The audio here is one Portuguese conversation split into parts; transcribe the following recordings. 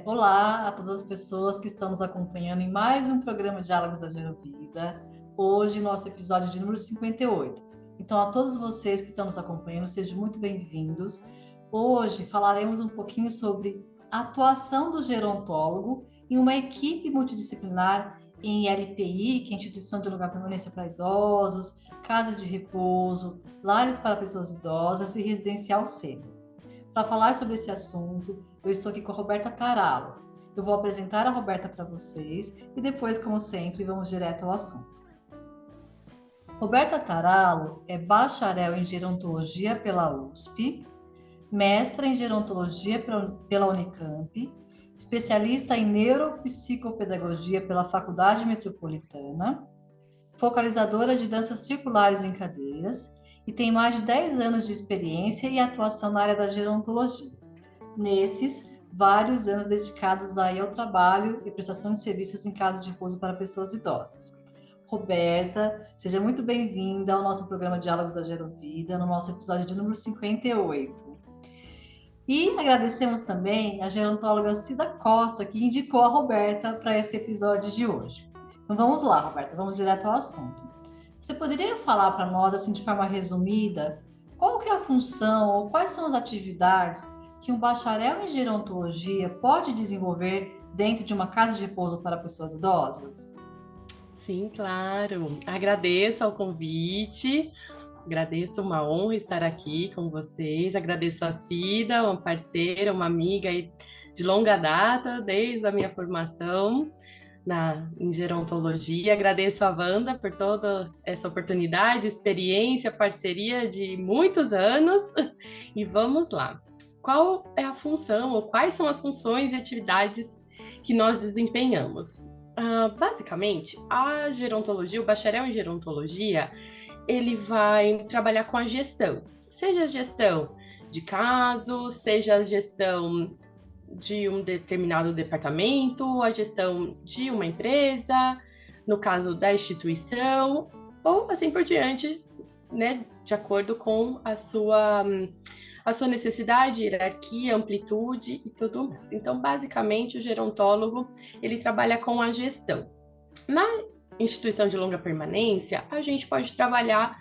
Olá a todas as pessoas que estão nos acompanhando em mais um programa Diálogos da Gerovida. Hoje, nosso episódio de número 58. Então, a todos vocês que estão nos acompanhando, sejam muito bem-vindos. Hoje falaremos um pouquinho sobre a atuação do gerontólogo em uma equipe multidisciplinar em LPI, que é Instituição de Lugar de Permanência para Idosos, casas de repouso, lares para pessoas idosas e residencial sênior. Para falar sobre esse assunto, eu estou aqui com a Roberta Taralo. Eu vou apresentar a Roberta para vocês e depois, como sempre, vamos direto ao assunto. Roberta Taralo é bacharel em gerontologia pela USP, mestra em gerontologia pela Unicamp, especialista em neuropsicopedagogia pela Faculdade Metropolitana, focalizadora de danças circulares em cadeiras e tem mais de 10 anos de experiência e atuação na área da gerontologia. Nesses, vários anos dedicados aí ao trabalho e prestação de serviços em casa de repouso para pessoas idosas. Roberta, seja muito bem-vinda ao nosso programa Diálogos da Gerovida, no nosso episódio de número 58. E agradecemos também a gerontóloga Cida Costa, que indicou a Roberta para esse episódio de hoje. Então vamos lá, Roberta, vamos direto ao assunto. Você poderia falar para nós, assim, de forma resumida, qual que é a função ou quais são as atividades que um bacharel em gerontologia pode desenvolver dentro de uma casa de repouso para pessoas idosas? Sim, claro. Agradeço ao convite. Agradeço, uma honra estar aqui com vocês. Agradeço a Cida, uma parceira, uma amiga aí de longa data, desde a minha formação em gerontologia. Agradeço a Wanda por toda essa oportunidade, experiência, parceria de muitos anos. E vamos lá. Qual é a função ou quais são as funções e atividades que nós desempenhamos? Basicamente, a gerontologia, o bacharel em gerontologia, ele vai trabalhar com a gestão, seja a gestão de casos, seja a gestão de um determinado departamento, a gestão de uma empresa, no caso da instituição, ou assim por diante, né, de acordo com a sua necessidade, hierarquia, amplitude e tudo mais. Então, basicamente, o gerontólogo, ele trabalha com a gestão. Na instituição de longa permanência, a gente pode trabalhar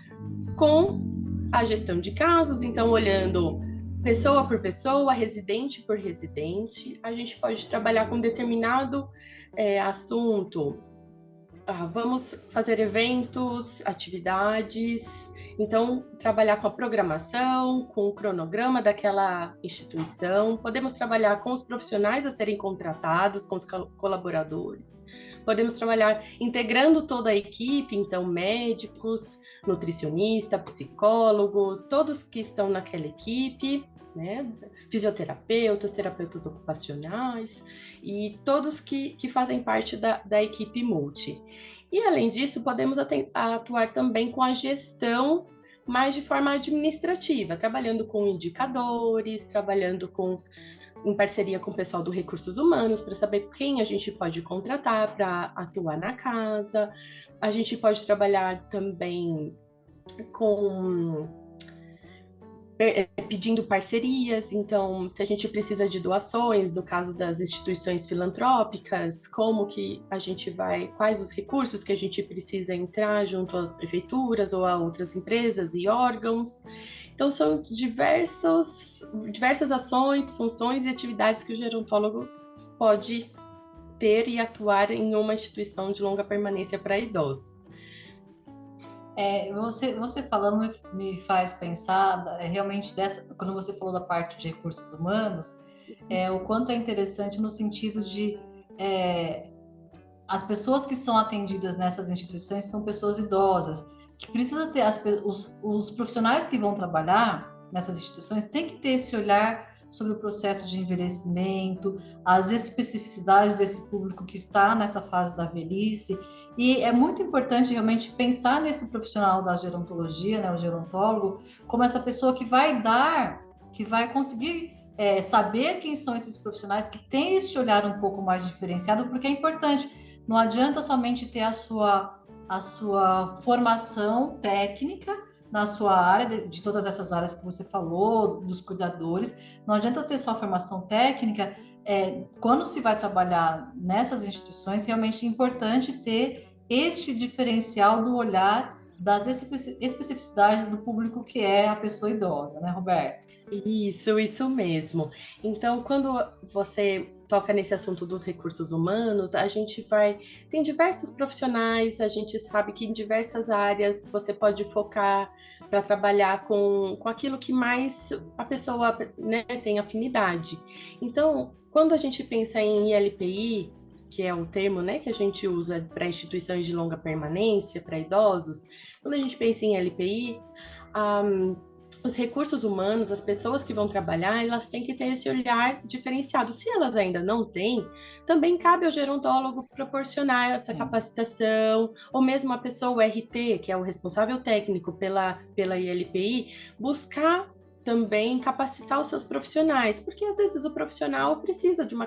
com a gestão de casos, então, olhando pessoa por pessoa, residente por residente, a gente pode trabalhar com determinado assunto. Vamos fazer eventos, atividades, então trabalhar com a programação, com o cronograma daquela instituição, podemos trabalhar com os profissionais a serem contratados, com os colaboradores, podemos trabalhar integrando toda a equipe, então médicos, nutricionista, psicólogos, todos que estão naquela equipe, né? Fisioterapeutas, terapeutas ocupacionais e todos que fazem parte da equipe multi. E, além disso, podemos atuar também com a gestão, mas de forma administrativa, trabalhando com indicadores, trabalhando em parceria com o pessoal do Recursos Humanos, para saber quem a gente pode contratar para atuar na casa. A gente pode trabalhar também pedindo parcerias, então, se a gente precisa de doações, no caso das instituições filantrópicas, como que a gente vai, quais os recursos que a gente precisa entrar junto às prefeituras ou a outras empresas e órgãos. Então, são diversas ações, funções e atividades que o gerontólogo pode ter e atuar em uma instituição de longa permanência para idosos. Você falando me faz pensar realmente quando você falou da parte de recursos humanos, o quanto é interessante no sentido de as pessoas que são atendidas nessas instituições são pessoas idosas, que precisa ter os profissionais que vão trabalhar nessas instituições têm que ter esse olhar sobre o processo de envelhecimento, as especificidades desse público que está nessa fase da velhice. E é muito importante realmente pensar nesse profissional da gerontologia, né, o gerontólogo, como essa pessoa que vai conseguir saber quem são esses profissionais que têm esse olhar um pouco mais diferenciado, porque é importante. Não adianta somente ter a sua formação técnica, na sua área, de todas essas áreas que você falou, dos cuidadores. Não adianta ter só formação técnica. Quando se vai trabalhar nessas instituições, realmente é importante ter este diferencial do olhar das especificidades do público que é a pessoa idosa, né, Roberto? Isso mesmo. Então, quando você toca nesse assunto dos recursos humanos, a gente vai. Tem diversos profissionais, a gente sabe que em diversas áreas você pode focar para trabalhar com aquilo que mais a pessoa, né, tem afinidade. Então, quando a gente pensa em ILPI, que é o termo, né, que a gente usa para instituições de longa permanência, para idosos, quando a gente pensa em LPI, os recursos humanos, as pessoas que vão trabalhar, elas têm que ter esse olhar diferenciado. Se elas ainda não têm, também cabe ao gerontólogo proporcionar essa Sim. capacitação, ou mesmo a pessoa, o RT, que é o responsável técnico pela ILPI, buscar também capacitar os seus profissionais, porque às vezes o profissional precisa de uma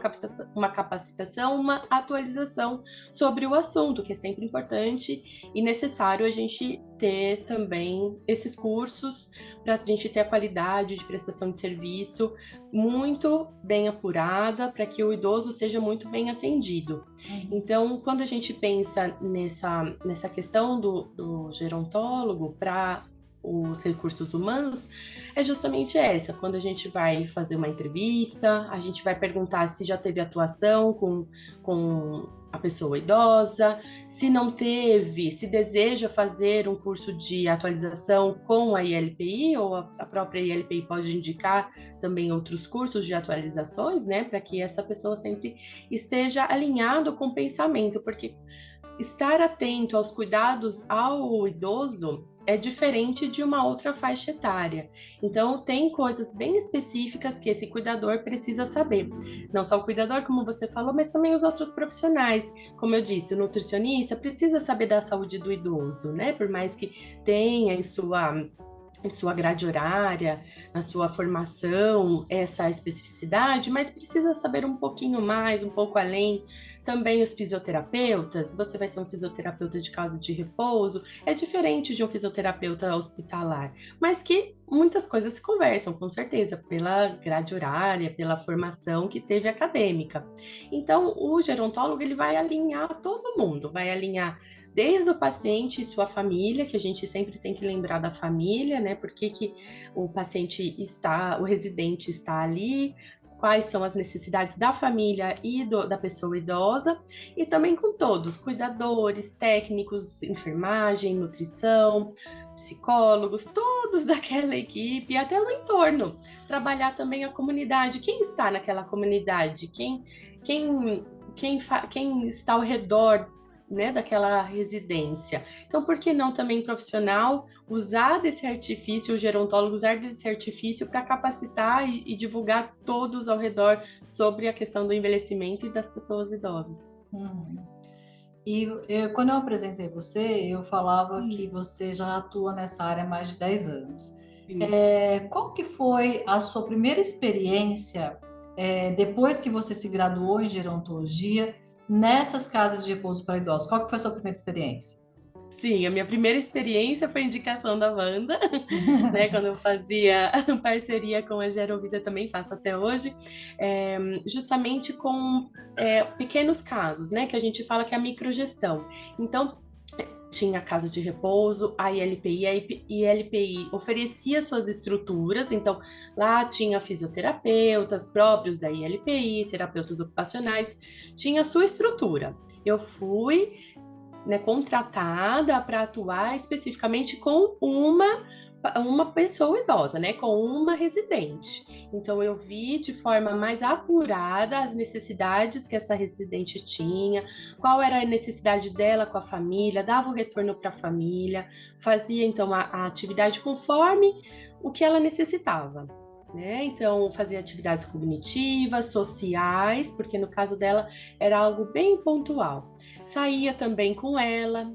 capacitação, uma atualização sobre o assunto, que é sempre importante e necessário a gente ter também esses cursos para a gente ter a qualidade de prestação de serviço muito bem apurada, para que o idoso seja muito bem atendido. Uhum. Então, quando a gente pensa nessa questão do gerontólogo para os recursos humanos, é justamente essa. Quando a gente vai fazer uma entrevista, a gente vai perguntar se já teve atuação com a pessoa idosa, se não teve, se deseja fazer um curso de atualização com a ILPI, ou a própria ILPI pode indicar também outros cursos de atualizações, né, para que essa pessoa sempre esteja alinhado com o pensamento, porque estar atento aos cuidados ao idoso é diferente de uma outra faixa etária. Então, tem coisas bem específicas que esse cuidador precisa saber. Não só o cuidador, como você falou, mas também os outros profissionais. Como eu disse, o nutricionista precisa saber da saúde do idoso, né? Por mais que tenha em sua grade horária, na sua formação, essa especificidade, mas precisa saber um pouquinho mais, um pouco além. Também os fisioterapeutas, você vai ser um fisioterapeuta de casa de repouso, é diferente de um fisioterapeuta hospitalar, mas que muitas coisas se conversam, com certeza, pela grade horária, pela formação que teve acadêmica. Então, o gerontólogo, ele vai alinhar todo mundo, vai alinhar desde o paciente e sua família, que a gente sempre tem que lembrar da família, né? Por que o paciente está, o residente está ali, quais são as necessidades da família e da pessoa idosa, e também com todos, cuidadores, técnicos, enfermagem, nutrição, psicólogos, todos daquela equipe, até o entorno. Trabalhar também a comunidade, quem está naquela comunidade, quem está ao redor, né, daquela residência. Então, por que não também profissional usar desse artifício, o gerontólogo usar desse artifício para capacitar e divulgar todos ao redor sobre a questão do envelhecimento e das pessoas idosas? Uhum. E quando eu apresentei você, eu falava que você já atua nessa área há mais de 10 anos. Sim. Qual que foi a sua primeira experiência, depois que você se graduou em gerontologia, nessas casas de repouso para idosos? Qual que foi a sua primeira experiência? Sim, a minha primeira experiência foi indicação da Wanda, né? Quando eu fazia parceria com a Gerovida, também faço até hoje, justamente com pequenos casos, né? Que a gente fala que é a microgestão. Então, tinha casa de repouso, a ILPI, a ILPI oferecia suas estruturas, então lá tinha fisioterapeutas próprios da ILPI, terapeutas ocupacionais, tinha a sua estrutura. Eu fui, né, contratada para atuar especificamente com uma pessoa idosa, né, com uma residente. Então eu vi de forma mais apurada as necessidades que essa residente tinha, qual era a necessidade dela com a família, dava o retorno para a família, fazia então a atividade conforme o que ela necessitava. Né? Então, fazia atividades cognitivas, sociais, porque no caso dela era algo bem pontual. Saía também com ela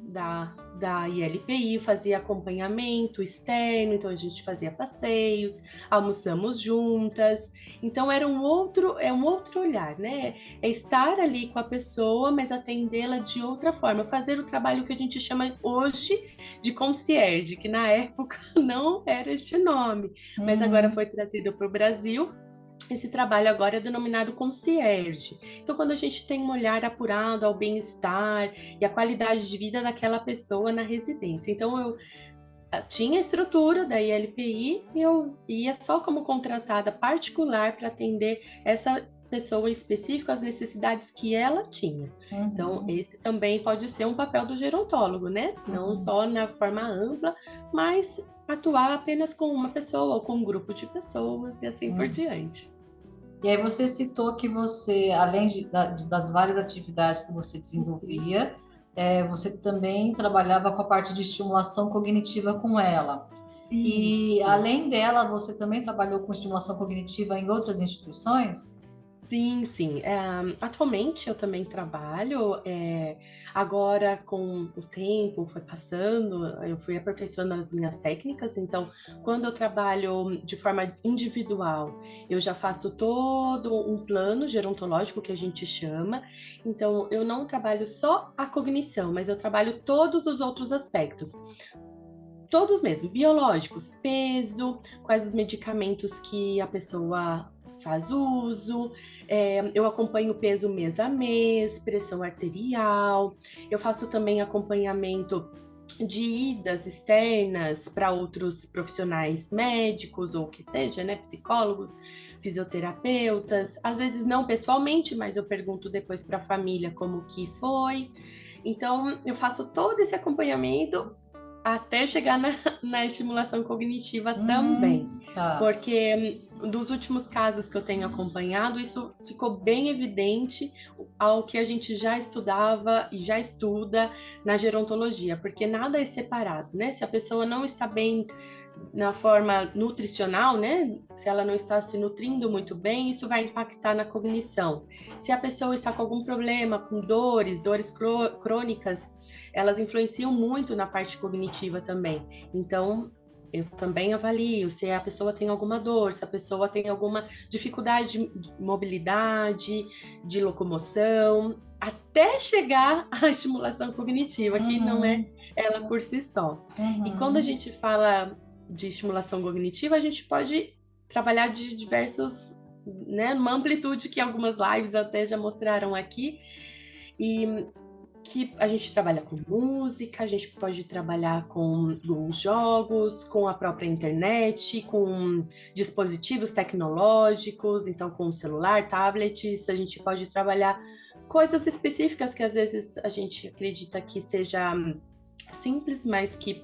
da ILPI, fazia acompanhamento externo, então a gente fazia passeios, almoçamos juntas. Então é um outro olhar, né? É estar ali com a pessoa, mas atendê-la de outra forma, fazer o trabalho que a gente chama hoje de concierge, que na época não era este nome, mas agora foi trazido para o Brasil. Esse trabalho agora é denominado concierge. Então, quando a gente tem um olhar apurado ao bem-estar e à qualidade de vida daquela pessoa na residência. Então, eu tinha a estrutura da ILPI e eu ia só como contratada particular para atender essa pessoa específica, as necessidades que ela tinha. Então, esse também pode ser um papel do gerontólogo, né? Não só na forma ampla, mas atuar apenas com uma pessoa ou com um grupo de pessoas e assim por diante. E aí você citou que você, além das várias atividades que você desenvolvia, você também trabalhava com a parte de estimulação cognitiva com ela. E Isso. além dela, você também trabalhou com estimulação cognitiva em outras instituições? Sim, sim. Atualmente eu também trabalho, agora com o tempo foi passando, eu fui aperfeiçoando as minhas técnicas, então quando eu trabalho de forma individual, eu já faço todo um plano gerontológico que a gente chama, então eu não trabalho só a cognição, mas eu trabalho todos os outros aspectos. Todos mesmo, biológicos, peso, quais os medicamentos que a pessoa faz uso, eu acompanho o peso mês a mês, pressão arterial, eu faço também acompanhamento de idas externas para outros profissionais médicos ou que seja, né, psicólogos, fisioterapeutas, às vezes não pessoalmente, mas eu pergunto depois para a família como que foi. Então, eu faço todo esse acompanhamento até chegar na estimulação cognitiva também, Tá. porque dos últimos casos que eu tenho acompanhado, isso ficou bem evidente ao que a gente já estudava e já estuda na gerontologia, porque nada é separado, né? Se a pessoa não está bem na forma nutricional, né? Se ela não está se nutrindo muito bem, isso vai impactar na cognição. Se a pessoa está com algum problema, com dores crônicas, elas influenciam muito na parte cognitiva também. Então, eu também avalio se a pessoa tem alguma dor, se a pessoa tem alguma dificuldade de mobilidade, de locomoção, até chegar à estimulação cognitiva, que não é ela por si só. E quando a gente fala de estimulação cognitiva, a gente pode trabalhar de diversos, né, numa amplitude que algumas lives até já mostraram aqui, e que a gente trabalha com música, a gente pode trabalhar com jogos, com a própria internet, com dispositivos tecnológicos, então com celular, tablets, a gente pode trabalhar coisas específicas que às vezes a gente acredita que seja simples, mas que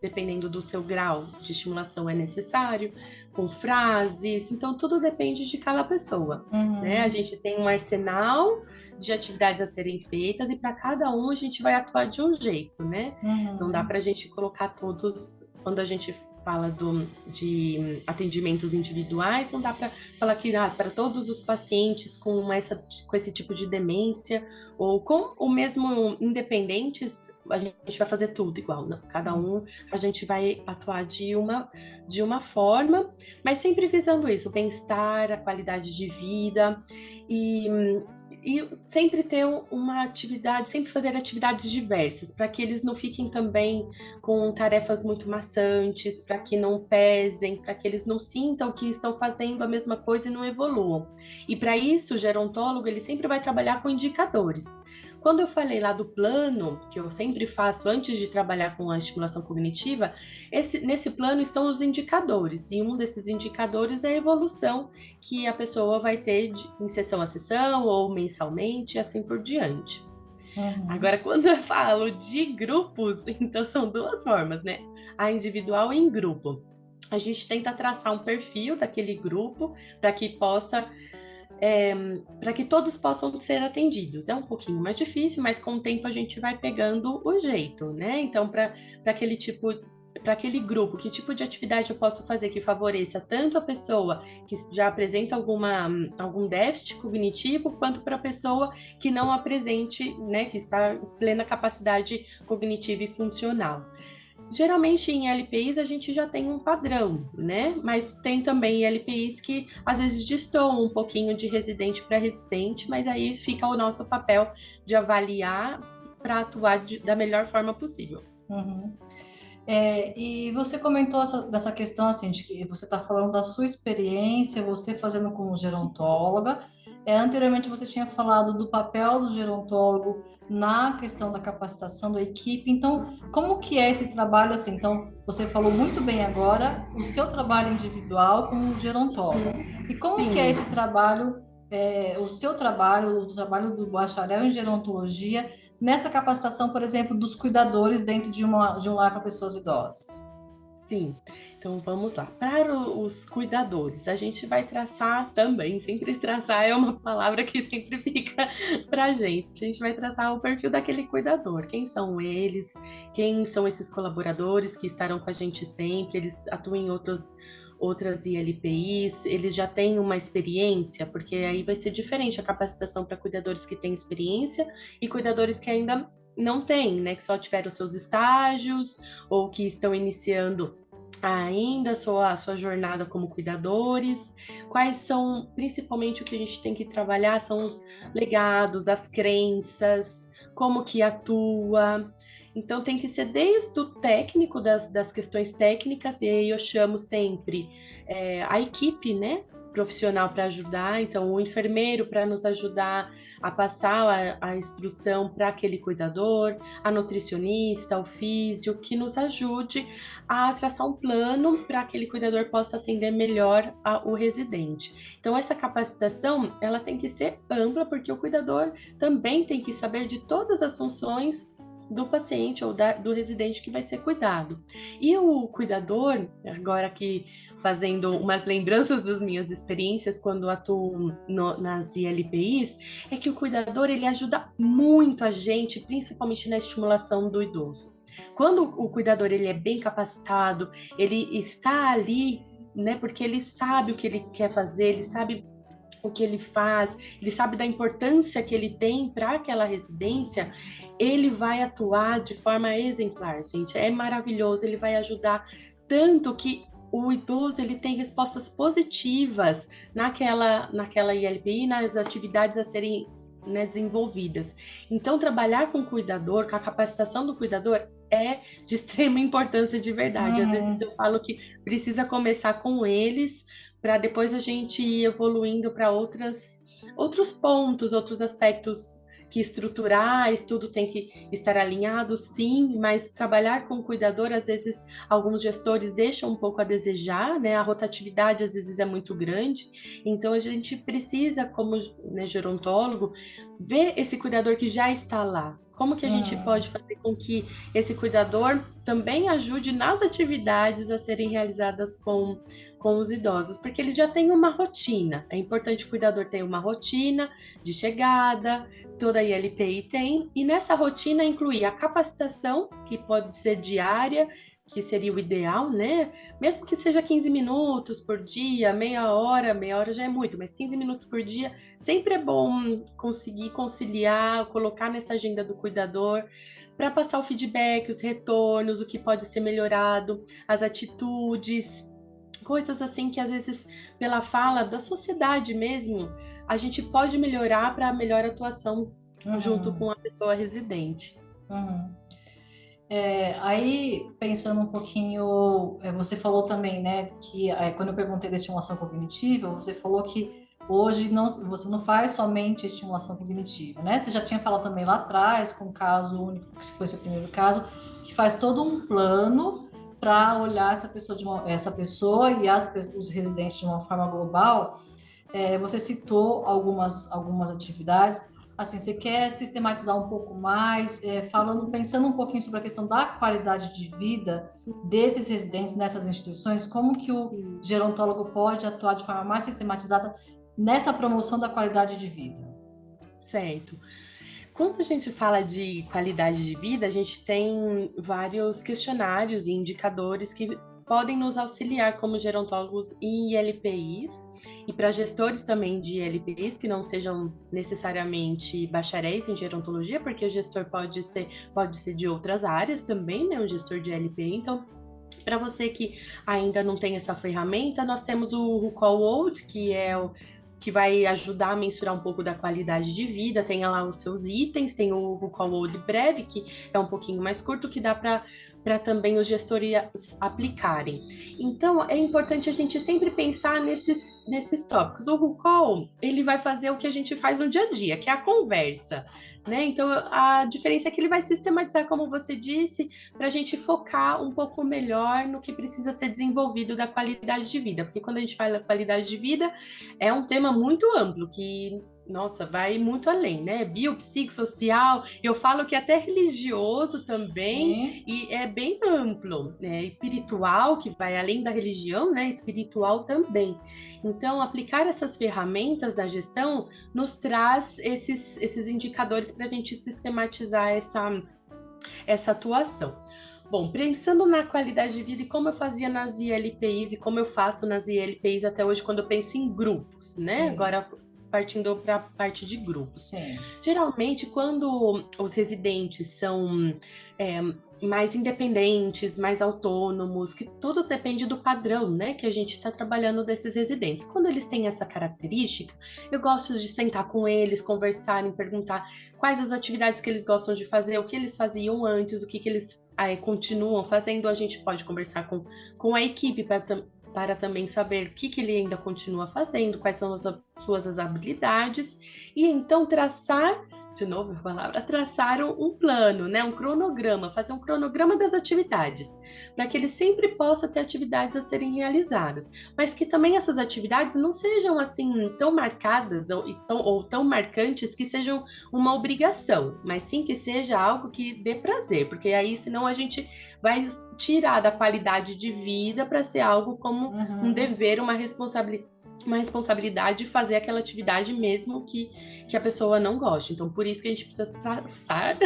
dependendo do seu grau de estimulação é necessário, com frases, então tudo depende de cada pessoa, né? A gente tem um arsenal de atividades a serem feitas e para cada um a gente vai atuar de um jeito, né? Não dá para a gente colocar todos, quando a gente fala de atendimentos individuais, não dá para falar que para todos os pacientes com esse tipo de demência ou com o mesmo independentes, a gente vai fazer tudo igual, não? Cada um a gente vai atuar de uma forma, mas sempre visando isso, o bem-estar, a qualidade de vida e sempre ter uma atividade, sempre fazer atividades diversas, para que eles não fiquem também com tarefas muito maçantes, para que não pesem, para que eles não sintam que estão fazendo a mesma coisa e não evoluam. E para isso, o gerontólogo, ele sempre vai trabalhar com indicadores. Quando eu falei lá do plano, que eu sempre faço antes de trabalhar com a estimulação cognitiva, nesse plano estão os indicadores, e um desses indicadores é a evolução que a pessoa vai ter em sessão a sessão, ou mensalmente, e assim por diante. Agora, quando eu falo de grupos, então são duas formas, né? A individual e em grupo. A gente tenta traçar um perfil daquele grupo para que para que todos possam ser atendidos. É um pouquinho mais difícil, mas com o tempo a gente vai pegando o jeito, né? Então, para aquele tipo, para aquele grupo, que tipo de atividade eu posso fazer que favoreça tanto a pessoa que já apresenta algum déficit cognitivo, quanto para a pessoa que não apresente, né, que está em plena capacidade cognitiva e funcional. Geralmente em LPIs a gente já tem um padrão, né? Mas tem também LPIs que às vezes destoam um pouquinho de residente para residente, mas aí fica o nosso papel de avaliar para atuar da melhor forma possível. Uhum. E você comentou dessa questão assim, de que você está falando da sua experiência, você fazendo como gerontóloga. Anteriormente você tinha falado do papel do gerontólogo na questão da capacitação da equipe. Então, como que é esse trabalho assim? Então, você falou muito bem agora o seu trabalho individual como gerontólogo. E como que é Sim. esse trabalho, o trabalho do bacharel em gerontologia nessa capacitação, por exemplo, dos cuidadores dentro de um lar para pessoas idosas? Sim, então vamos lá. Para os cuidadores, a gente vai traçar também, sempre traçar é uma palavra que sempre fica para a gente. A gente vai traçar o perfil daquele cuidador, quem são eles, quem são esses colaboradores que estarão com a gente sempre, eles atuam em outras ILPIs, eles já têm uma experiência, porque aí vai ser diferente a capacitação para cuidadores que têm experiência e cuidadores que ainda não têm, né, que só tiveram seus estágios ou que estão iniciando ainda a sua jornada como cuidadores. Quais são, principalmente o que a gente tem que trabalhar são os legados, as crenças, como que atua. Então tem que ser desde o técnico, das questões técnicas, e aí eu chamo sempre a equipe, né? Profissional para ajudar, então o enfermeiro para nos ajudar a passar a instrução para aquele cuidador, a nutricionista, o físio, que nos ajude a traçar um plano para aquele cuidador possa atender melhor o residente. Então essa capacitação, ela tem que ser ampla, porque o cuidador também tem que saber de todas as funções do paciente ou do residente que vai ser cuidado. E o cuidador, agora aqui fazendo umas lembranças das minhas experiências quando atuo nas ILPIs, é que o cuidador ele ajuda muito a gente, principalmente na estimulação do idoso. Quando o cuidador ele é bem capacitado, ele está ali, né, porque ele sabe o que ele quer fazer, ele sabe o que ele faz, ele sabe da importância que ele tem para aquela residência, ele vai atuar de forma exemplar, gente. É maravilhoso, ele vai ajudar tanto que o idoso ele tem respostas positivas naquela ILPI, nas atividades a serem, né, desenvolvidas. Então, trabalhar com o cuidador, com a capacitação do cuidador, é de extrema importância de verdade. Às vezes eu falo que precisa começar com eles, para depois a gente ir evoluindo para outros pontos, outros aspectos que estruturais, tudo tem que estar alinhado, sim, mas trabalhar com o cuidador, às vezes, alguns gestores deixam um pouco a desejar, né? A rotatividade, às vezes, é muito grande, então a gente precisa, como, né, gerontólogo, ver esse cuidador que já está lá. Como que a gente pode fazer com que esse cuidador também ajude nas atividades a serem realizadas com os idosos? Porque eles já têm uma rotina. É importante que o cuidador tenha uma rotina de chegada, toda a ILPI tem, e nessa rotina incluir a capacitação, que pode ser diária, que seria o ideal, né? Mesmo que seja 15 minutos por dia, meia hora já é muito, mas 15 minutos por dia sempre é bom conseguir conciliar, colocar nessa agenda do cuidador, para passar o feedback, os retornos, o que pode ser melhorado, as atitudes, coisas assim que às vezes, pela fala da sociedade mesmo, a gente pode melhorar para melhor atuação junto com a pessoa residente. Aí, pensando um pouquinho, você falou também, né, que quando eu perguntei da estimulação cognitiva, você falou que hoje você não faz somente estimulação cognitiva, né? Você já tinha falado também lá atrás, com o caso único, que foi seu primeiro caso, que faz todo um plano para olhar essa pessoa e os residentes de uma forma global. Você citou algumas atividades. Assim, você quer sistematizar um pouco mais, pensando um pouquinho sobre a questão da qualidade de vida desses residentes nessas instituições, como que o gerontólogo pode atuar de forma mais sistematizada nessa promoção da qualidade de vida? Certo. Quando a gente fala de qualidade de vida, a gente tem vários questionários e indicadores que podem nos auxiliar como gerontólogos em ILPIs e para gestores também de ILPIs que não sejam necessariamente bacharéis em gerontologia, porque o gestor pode ser de outras áreas também, né? Um gestor de ILPI. Então, para você que ainda não tem essa ferramenta, nós temos o Rucol Old, que é o que vai ajudar a mensurar um pouco da qualidade de vida, tem lá os seus itens, tem o Rucol Old breve, que é um pouquinho mais curto, que dá para também os gestores aplicarem. Então, é importante a gente sempre pensar nesses tópicos. O Rucol, ele vai fazer o que a gente faz no dia a dia, que é a conversa, né? Então, a diferença é que ele vai sistematizar, como você disse, para a gente focar um pouco melhor no que precisa ser desenvolvido da qualidade de vida, porque quando a gente fala qualidade de vida, é um tema muito amplo, que, nossa, vai muito além, né? Biopsicossocial, eu falo que até religioso também, Sim. e é bem amplo, né? Espiritual, que vai além da religião, né? Espiritual também. Então, aplicar essas ferramentas da gestão nos traz esses indicadores para a gente sistematizar essa atuação. Bom, pensando na qualidade de vida e como eu fazia nas ILPIs e como eu faço nas ILPIs até hoje quando eu penso em grupos, né? Sim. Agora partindo para a parte de grupos. Sim. Geralmente, quando os residentes são mais independentes, mais autônomos, que tudo depende do padrão, né, que a gente está trabalhando desses residentes. Quando eles têm essa característica, eu gosto de sentar com eles, conversarem, perguntar quais as atividades que eles gostam de fazer, o que eles faziam antes, o que eles continuam fazendo. A gente pode conversar com a equipe para também saber o que ele ainda continua fazendo, quais são as suas habilidades, e então traçar, de novo a palavra, traçar um plano, né? Um cronograma, fazer um cronograma das atividades, para que ele sempre possa ter atividades a serem realizadas, mas que também essas atividades não sejam assim tão marcadas ou tão marcantes que sejam uma obrigação, mas sim que seja algo que dê prazer, porque aí senão a gente vai tirar da qualidade de vida para ser algo como um dever, uma responsabilidade de fazer aquela atividade mesmo que a pessoa não goste. Então, por isso que a gente precisa traçar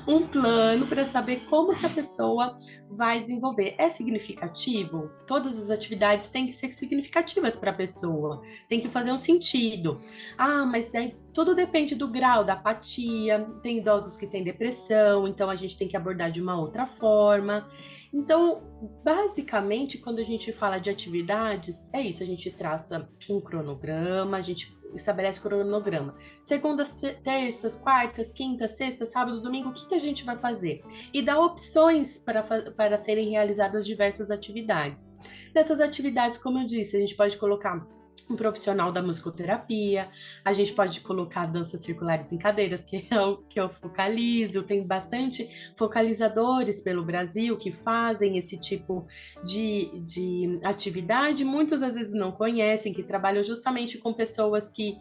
um plano para saber como que a pessoa vai desenvolver. É significativo? Todas as atividades têm que ser significativas para a pessoa, tem que fazer um sentido. Ah, mas daí tudo depende do grau da apatia, tem idosos que têm depressão, então a gente tem que abordar de uma outra forma. Então, basicamente, quando a gente fala de atividades, é isso, a gente traça um cronograma, a gente estabelece cronograma. Segundas, terças, quartas, quintas, sextas, sábado, domingo, o que a gente vai fazer? E dá opções para serem realizadas diversas atividades. Nessas atividades, como eu disse, a gente pode colocar um profissional da musicoterapia, a gente pode colocar danças circulares em cadeiras, que é o que eu focalizo, tem bastante focalizadores pelo Brasil que fazem esse tipo de atividade, muitos às vezes não conhecem, que trabalham justamente com pessoas que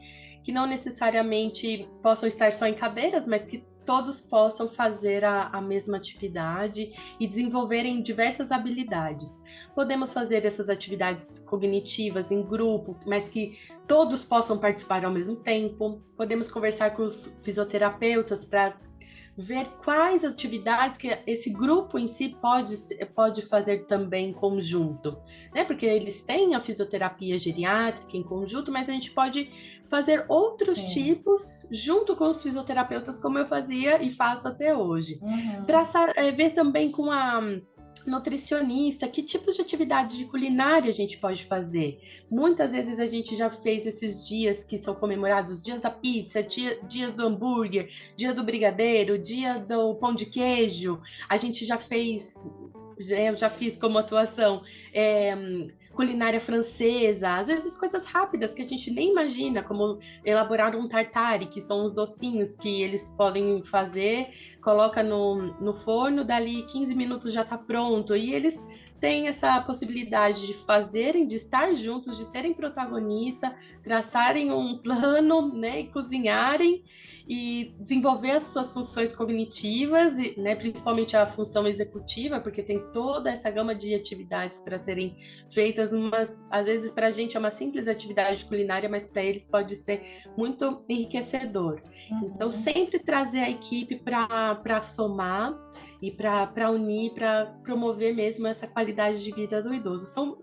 não necessariamente possam estar só em cadeiras, mas que todos possam fazer a mesma atividade e desenvolverem diversas habilidades. Podemos fazer essas atividades cognitivas em grupo, mas que todos possam participar ao mesmo tempo. Podemos conversar com os fisioterapeutas para ver quais atividades que esse grupo em si pode fazer também em conjunto, né? Porque eles têm a fisioterapia geriátrica em conjunto, mas a gente pode fazer outros tipos junto com os fisioterapeutas, como eu fazia e faço até hoje. Traçar, ver também com a nutricionista, que tipo de atividade de culinária a gente pode fazer. Muitas vezes a gente já fez esses dias que são comemorados, dias da pizza, dia do hambúrguer, dia do brigadeiro, dia do pão de queijo. A gente já fez, eu já fiz como atuação, culinária francesa, às vezes coisas rápidas que a gente nem imagina, como elaborar um tartare, que são os docinhos que eles podem fazer, coloca no forno, dali 15 minutos já está pronto, e eles têm essa possibilidade de fazerem, de estar juntos, de serem protagonistas, traçarem um plano, né, e cozinharem e desenvolver as suas funções cognitivas, e, né, principalmente a função executiva, porque tem toda essa gama de atividades para serem feitas, às vezes para a gente é uma simples atividade culinária, mas para eles pode ser muito enriquecedor. Então, Uhum. sempre trazer a equipe para somar e para unir, para promover mesmo essa qualidade de vida do idoso. São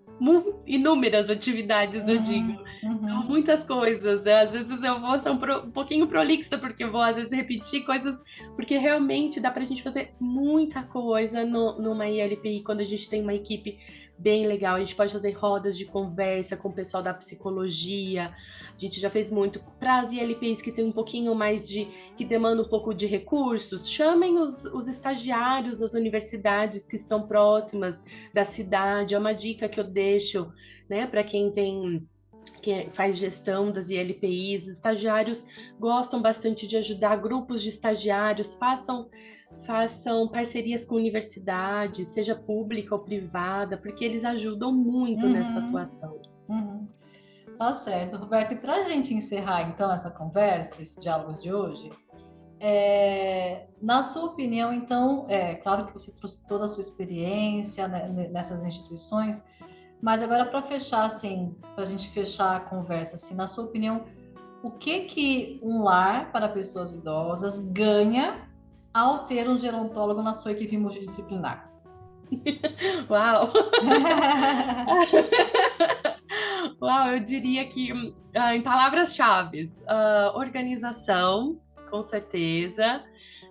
inúmeras atividades, eu digo. Uhum. São Uhum. muitas coisas. Às vezes eu vou ser um pouquinho prolixa, porque eu vou às vezes repetir coisas, porque realmente dá para a gente fazer muita coisa numa ILPI quando a gente tem uma equipe bem legal. A gente pode fazer rodas de conversa com o pessoal da psicologia. A gente já fez muito para as ILPIs que tem um pouquinho mais que demanda um pouco de recursos. Chamem os estagiários das universidades que estão próximas da cidade. É uma dica que eu deixo, né, para quem tem que faz gestão das ILPIs, estagiários gostam bastante de ajudar grupos de estagiários, façam parcerias com universidades, seja pública ou privada, porque eles ajudam muito nessa Uhum. atuação. Uhum. Tá certo, Roberto. E para a gente encerrar então essa conversa, esse diálogos de hoje, na sua opinião, então, claro que você trouxe toda a sua experiência, né, nessas instituições, mas agora para fechar, assim, para a gente fechar a conversa, assim, na sua opinião, o que que um lar para pessoas idosas ganha ao ter um gerontólogo na sua equipe multidisciplinar? Uau! Uau, eu diria que, em palavras-chave, organização, com certeza,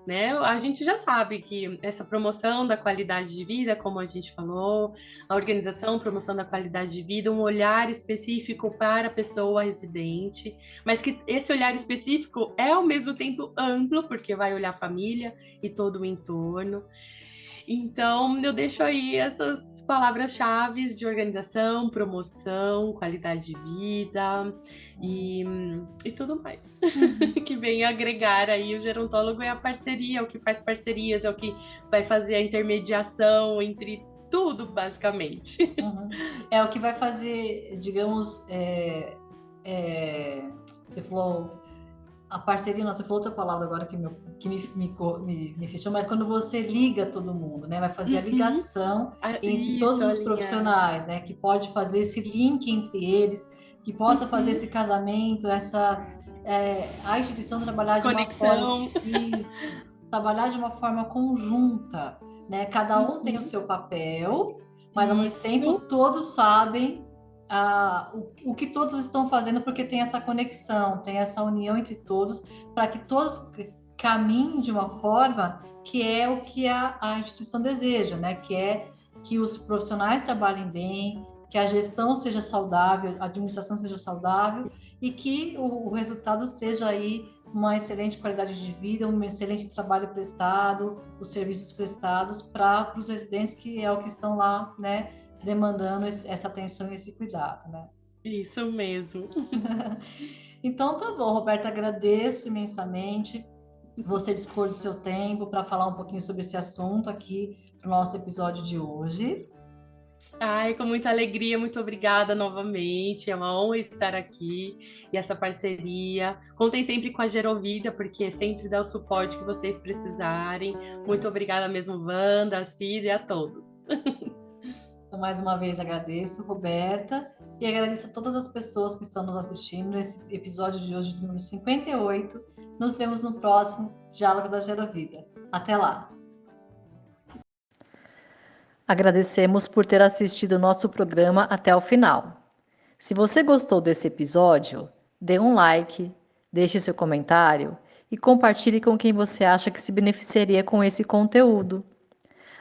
né? A gente já sabe que essa promoção da qualidade de vida, como a gente falou, a organização, promoção da qualidade de vida, um olhar específico para a pessoa residente, mas que esse olhar específico é ao mesmo tempo amplo, porque vai olhar a família e todo o entorno. Então, eu deixo aí essas palavras-chave de organização, promoção, qualidade de vida e, e tudo mais. Uhum. Que vem agregar aí o gerontólogo é a parceria, é o que faz parcerias, é o que vai fazer a intermediação entre tudo, basicamente. Uhum. É o que vai fazer, digamos, você falou a parceria, nossa, você falou outra palavra agora que me fechou, mas quando você liga todo mundo, né? Vai fazer a Uhum. ligação entre todos Isso, os alinhar. profissionais, né? Que pode fazer esse link entre eles, que possa fazer Uhum. esse casamento, a instituição trabalhar de uma forma, Conexão. isso, trabalhar de uma forma conjunta, né? Cada um tem o Uhum. seu papel, mas ao mesmo tempo Isso. todos sabem o que todos estão fazendo, porque tem essa conexão, tem essa união entre todos, para que todos caminhem de uma forma que é o que a instituição deseja, né? Que é que os profissionais trabalhem bem, que a gestão seja saudável, a administração seja saudável e que o resultado seja aí uma excelente qualidade de vida, um excelente trabalho prestado, os serviços prestados para os residentes, que é o que estão lá, né, demandando essa atenção e esse cuidado, né? Isso mesmo. Então tá bom, Roberta, agradeço imensamente você dispor do seu tempo para falar um pouquinho sobre esse assunto aqui para o nosso episódio de hoje. Ai, com muita alegria, muito obrigada novamente. É uma honra estar aqui e essa parceria. Contem sempre com a Gerovida, porque sempre dá o suporte que vocês precisarem. Muito obrigada mesmo, Wanda, Cida e a todos. Então, mais uma vez agradeço, Roberta, e agradeço a todas as pessoas que estão nos assistindo nesse episódio de hoje, de número 58. Nos vemos no próximo Diálogos da Gerovida. Até lá! Agradecemos por ter assistido o nosso programa até o final. Se você gostou desse episódio, dê um like, deixe seu comentário e compartilhe com quem você acha que se beneficiaria com esse conteúdo.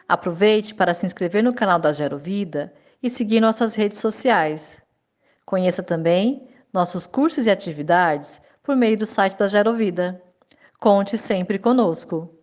Aproveite para se inscrever no canal da Gero Vida e seguir nossas redes sociais. Conheça também nossos cursos e atividades por meio do site da Gero Vida. Conte sempre conosco!